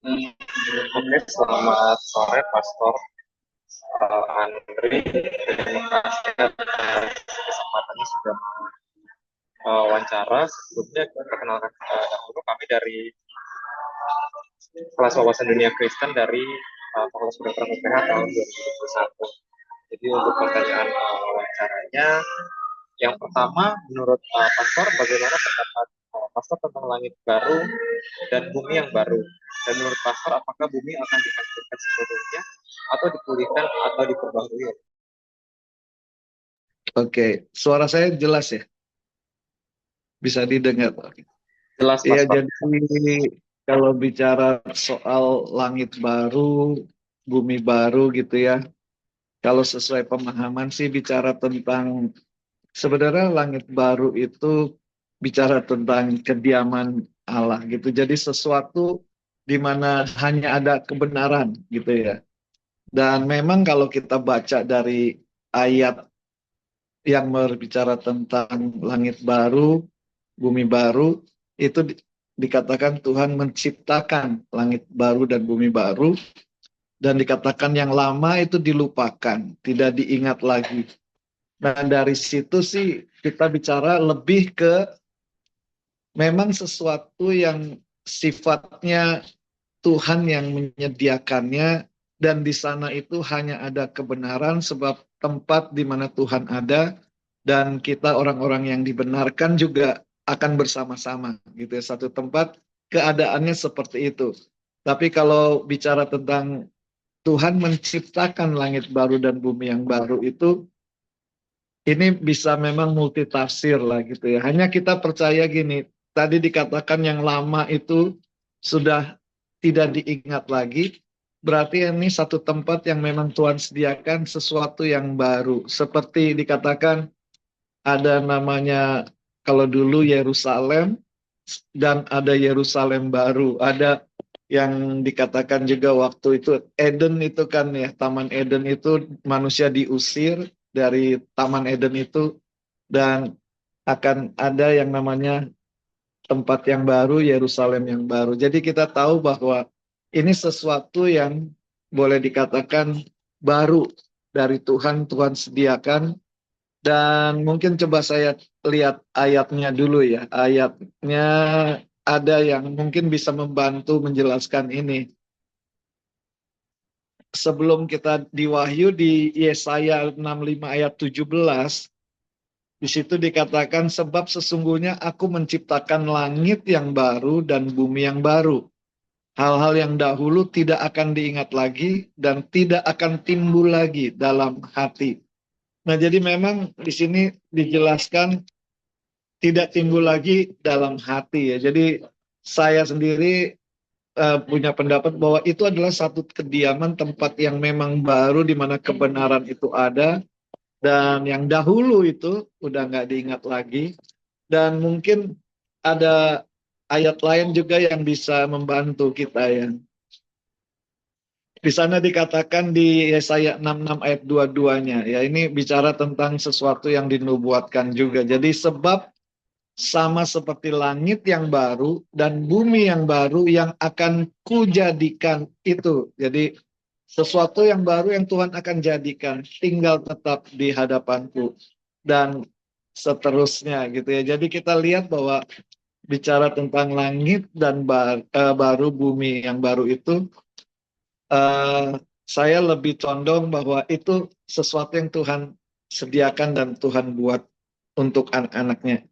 Oke, selamat sore Pastor Andri. Terima kasih atas kesempatannya sudah wawancara. Sebelumnya perkenalkan dahulu kami dari kelas wawasan dunia Kristen dari Fakultas Kedokteran UPH tahun 2021. Jadi untuk pertanyaan wawancaranya, yang pertama, menurut Pastor, bagaimana pendapat Pastor tentang langit baru dan bumi yang baru? Dan menurut Pastor, apakah bumi akan dihancurkan sepenuhnya atau dipulihkan atau diperbarui? Oke, suara saya jelas ya, bisa didengar. Jelas, Iya, Pastor. jadi kalau bicara soal langit baru, bumi baru gitu ya, kalau sesuai pemahaman sih bicara tentang sebenarnya langit baru itu bicara tentang kediaman Allah gitu. Jadi sesuatu di mana hanya ada kebenaran gitu ya. Dan memang kalau kita baca dari ayat yang berbicara tentang langit baru, bumi baru, itu dikatakan Tuhan menciptakan langit baru dan bumi baru, dan dikatakan yang lama itu dilupakan, tidak diingat lagi. Nah, dari situ sih kita bicara lebih ke memang sesuatu yang sifatnya Tuhan yang menyediakannya, dan di sana itu hanya ada kebenaran sebab tempat di mana Tuhan ada, dan kita orang-orang yang dibenarkan juga akan bersama-sama gitu ya, satu tempat, keadaannya seperti itu. Tapi kalau bicara tentang Tuhan menciptakan langit baru dan bumi yang baru itu, ini bisa memang multitafsir lah gitu ya. Hanya kita percaya gini, tadi dikatakan yang lama itu sudah tidak diingat lagi, berarti ini satu tempat yang memang Tuhan sediakan sesuatu yang baru. Seperti dikatakan ada namanya, kalau dulu Yerusalem dan ada Yerusalem baru. Ada yang dikatakan juga waktu itu Eden itu kan ya, Taman Eden itu manusia diusir dari Taman Eden itu, dan akan ada yang namanya tempat yang baru, Yerusalem yang baru. Jadi kita tahu bahwa ini sesuatu yang boleh dikatakan baru dari Tuhan, Tuhan sediakan. Dan mungkin coba saya lihat ayatnya dulu ya. Ayatnya ada yang mungkin bisa membantu menjelaskan ini. Sebelum kita di Wahyu di Yesaya 65 ayat 17, di situ dikatakan sebab sesungguhnya aku menciptakan langit yang baru dan bumi yang baru. Hal-hal yang dahulu tidak akan diingat lagi dan tidak akan timbul lagi dalam hati. Nah, jadi memang di sini dijelaskan tidak timbul lagi dalam hati ya. Jadi saya sendiri punya pendapat bahwa itu adalah satu kediaman, tempat yang memang baru di mana kebenaran itu ada, dan yang dahulu itu udah nggak diingat lagi. Dan mungkin ada ayat lain juga yang bisa membantu kita ya. Di sana dikatakan di Yesaya 66 ayat 22-nya ya, ini bicara tentang sesuatu yang dinubuatkan juga. Jadi sebab sama seperti langit yang baru dan bumi yang baru yang akan kujadikan itu. Jadi sesuatu yang baru yang Tuhan akan jadikan tinggal tetap di hadapanku dan seterusnya gitu ya. Jadi kita lihat bahwa bicara tentang langit dan baru, bumi yang baru itu, eh, saya lebih condong bahwa itu sesuatu yang Tuhan sediakan dan Tuhan buat untuk anak-anaknya,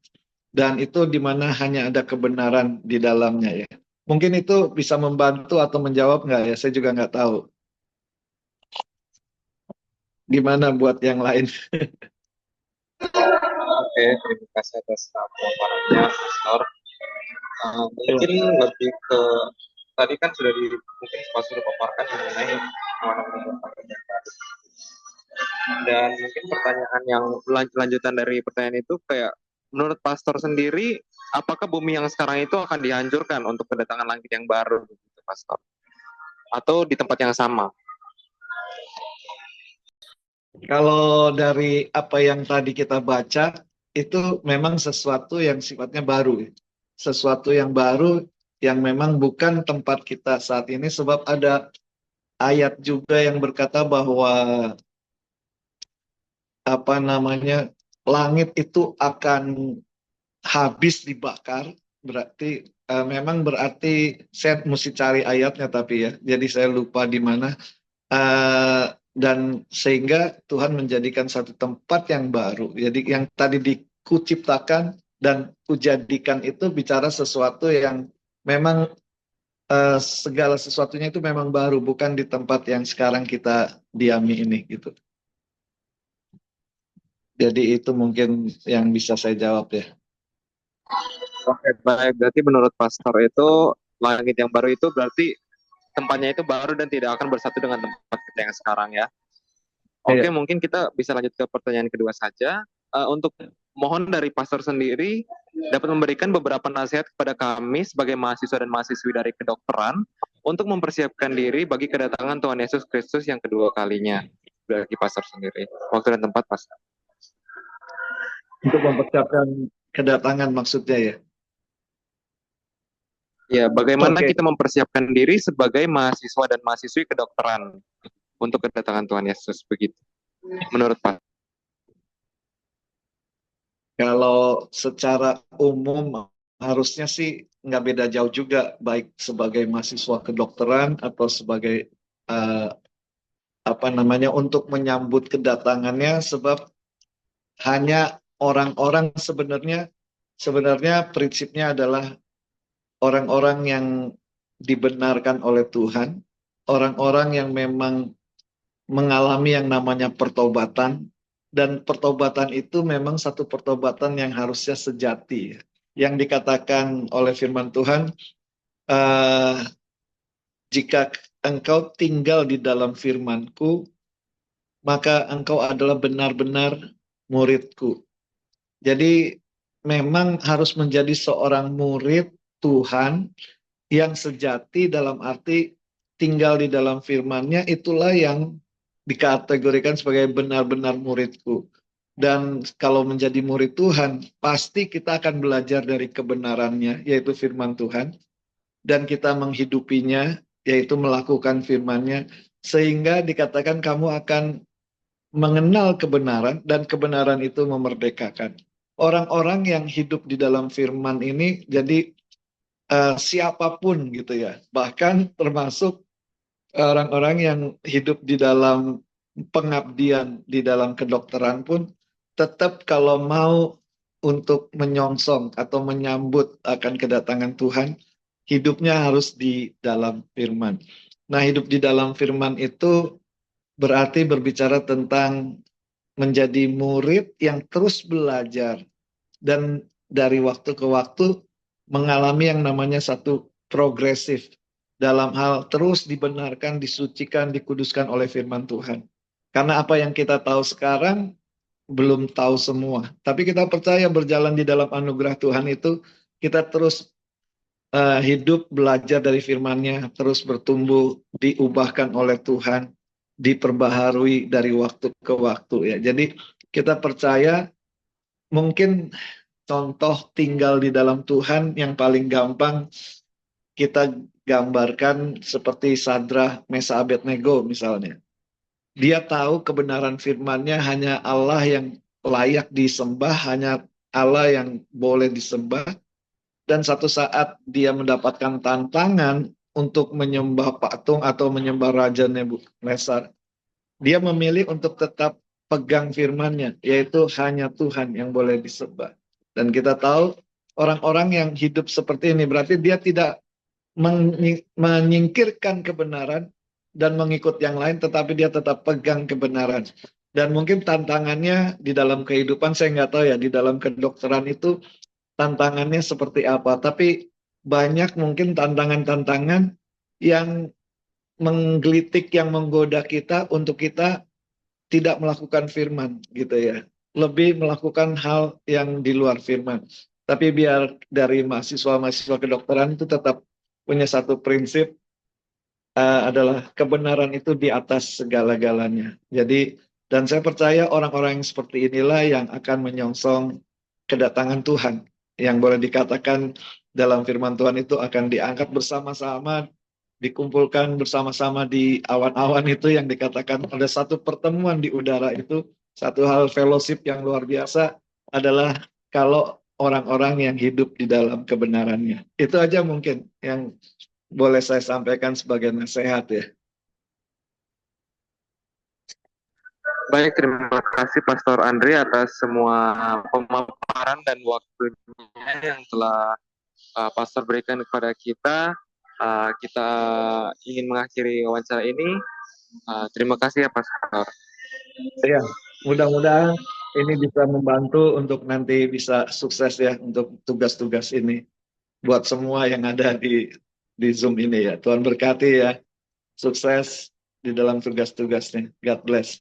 dan itu di mana hanya ada kebenaran di dalamnya ya. Mungkin itu bisa membantu atau menjawab nggak ya? Saya juga nggak tahu. Gimana buat yang lain? Oke, terima kasih atas pemaparannya, Pastor. Ya. Mungkin lebih ke tadi kan sudah mungkin Pastor sudah paparkan mengenai mana yang baru. Dan mungkin pertanyaan yang lanjutan dari pertanyaan itu kayak menurut Pastor sendiri, apakah bumi yang sekarang itu akan dihancurkan untuk kedatangan langit yang baru, gitu, Pastor? Atau di tempat yang sama? Kalau dari apa yang tadi kita baca, itu memang sesuatu yang sifatnya baru. Sesuatu yang baru, yang memang bukan tempat kita saat ini, sebab ada ayat juga yang berkata bahwa apa namanya, langit itu akan habis dibakar. Berarti memang berarti saya mesti cari ayatnya, tapi ya jadi saya lupa di mana. Dan sehingga Tuhan menjadikan satu tempat yang baru. Jadi yang tadi dikuciptakan dan kujadikan itu bicara sesuatu yang memang segala sesuatunya itu memang baru, bukan di tempat yang sekarang kita diami ini gitu. Jadi itu mungkin yang bisa saya jawab ya. Oke, baik. Berarti menurut Pastor itu langit yang baru itu berarti tempatnya itu baru dan tidak akan bersatu dengan tempat kita yang sekarang ya. Oke, Iya. mungkin kita bisa lanjut ke pertanyaan kedua saja. Untuk mohon dari Pastor sendiri dapat memberikan beberapa nasihat kepada kami sebagai mahasiswa dan mahasiswi dari kedokteran untuk mempersiapkan diri bagi kedatangan Tuhan Yesus Kristus yang kedua kalinya. Bagi Pastor sendiri. Waktu dan tempat, Pastor. Untuk mempersiapkan kedatangan maksudnya ya. Ya, bagaimana Oke. kita mempersiapkan diri sebagai mahasiswa dan mahasiswi kedokteran untuk kedatangan Tuhan Yesus begitu. Menurut Pak. Kalau secara umum harusnya sih nggak beda jauh juga, baik sebagai mahasiswa kedokteran atau sebagai eh, apa namanya, untuk menyambut kedatangannya, sebab hanya orang-orang sebenarnya prinsipnya adalah orang-orang yang dibenarkan oleh Tuhan, orang-orang yang memang mengalami yang namanya pertobatan, dan pertobatan itu memang satu pertobatan yang harusnya sejati, ya. Yang dikatakan oleh firman Tuhan, eh, jika engkau tinggal di dalam firman-Ku, maka engkau adalah benar-benar murid-Ku. Jadi memang harus menjadi seorang murid Tuhan yang sejati, dalam arti tinggal di dalam firman-Nya, itulah yang dikategorikan sebagai benar-benar muridku. Dan kalau menjadi murid Tuhan, pasti kita akan belajar dari kebenarannya, yaitu firman Tuhan, dan kita menghidupinya, yaitu melakukan firman-Nya, sehingga dikatakan kamu akan mengenal kebenaran, dan kebenaran itu memerdekakan. Orang-orang yang hidup di dalam firman ini, jadi siapapun gitu ya, bahkan termasuk orang-orang yang hidup di dalam pengabdian di dalam kedokteran pun, tetap kalau mau untuk menyongsong atau menyambut akan kedatangan Tuhan, hidupnya harus di dalam firman. Nah, hidup di dalam firman itu berarti berbicara tentang menjadi murid yang terus belajar, dan dari waktu ke waktu mengalami yang namanya satu progresif dalam hal terus dibenarkan, disucikan, dikuduskan oleh firman Tuhan. Karena apa yang kita tahu sekarang belum tahu semua, tapi kita percaya berjalan di dalam anugerah Tuhan itu kita terus hidup belajar dari firman-Nya, terus bertumbuh, diubahkan oleh Tuhan, diperbaharui dari waktu ke waktu ya. Jadi kita percaya, mungkin contoh tinggal di dalam Tuhan yang paling gampang kita gambarkan seperti Sadrah, Mesa, Abednego misalnya. Dia tahu kebenaran firman-Nya, hanya Allah yang layak disembah, hanya Allah yang boleh disembah. Dan satu saat dia mendapatkan tantangan untuk menyembah patung atau menyembah Raja Nebukadnezar. Dia memilih untuk tetap pegang firman-Nya, yaitu hanya Tuhan yang boleh disembah. Dan kita tahu orang-orang yang hidup seperti ini berarti dia tidak menyingkirkan kebenaran dan mengikut yang lain, tetapi dia tetap pegang kebenaran. Dan mungkin tantangannya di dalam kehidupan, saya nggak tahu ya, di dalam kedokteran itu tantangannya seperti apa. Tapi banyak mungkin tantangan-tantangan yang menggelitik, yang menggoda kita untuk kita tidak melakukan firman gitu ya. Lebih melakukan hal yang di luar firman. Tapi biar dari mahasiswa-mahasiswa kedokteran itu tetap punya satu prinsip, adalah kebenaran itu di atas segala-galanya. Jadi, dan saya percaya orang-orang yang seperti inilah yang akan menyongsong kedatangan Tuhan. Yang boleh dikatakan dalam firman Tuhan itu akan diangkat bersama-sama, dikumpulkan bersama-sama di awan-awan itu yang dikatakan ada satu pertemuan di udara itu, satu hal fellowship yang luar biasa adalah kalau orang-orang yang hidup di dalam kebenarannya. Itu aja mungkin yang boleh saya sampaikan sebagai nasihat ya. Baik, terima kasih Pastor Andre atas semua pemaparan dan waktunya yang telah Pastor berikan kepada kita. Kita ingin mengakhiri wawancara ini. Terima kasih ya Pastor. Ya, mudah-mudahan ini bisa membantu untuk nanti bisa sukses ya untuk tugas-tugas ini buat semua yang ada di Zoom ini ya. Tuhan berkati ya. Sukses di dalam tugas-tugasnya. God bless.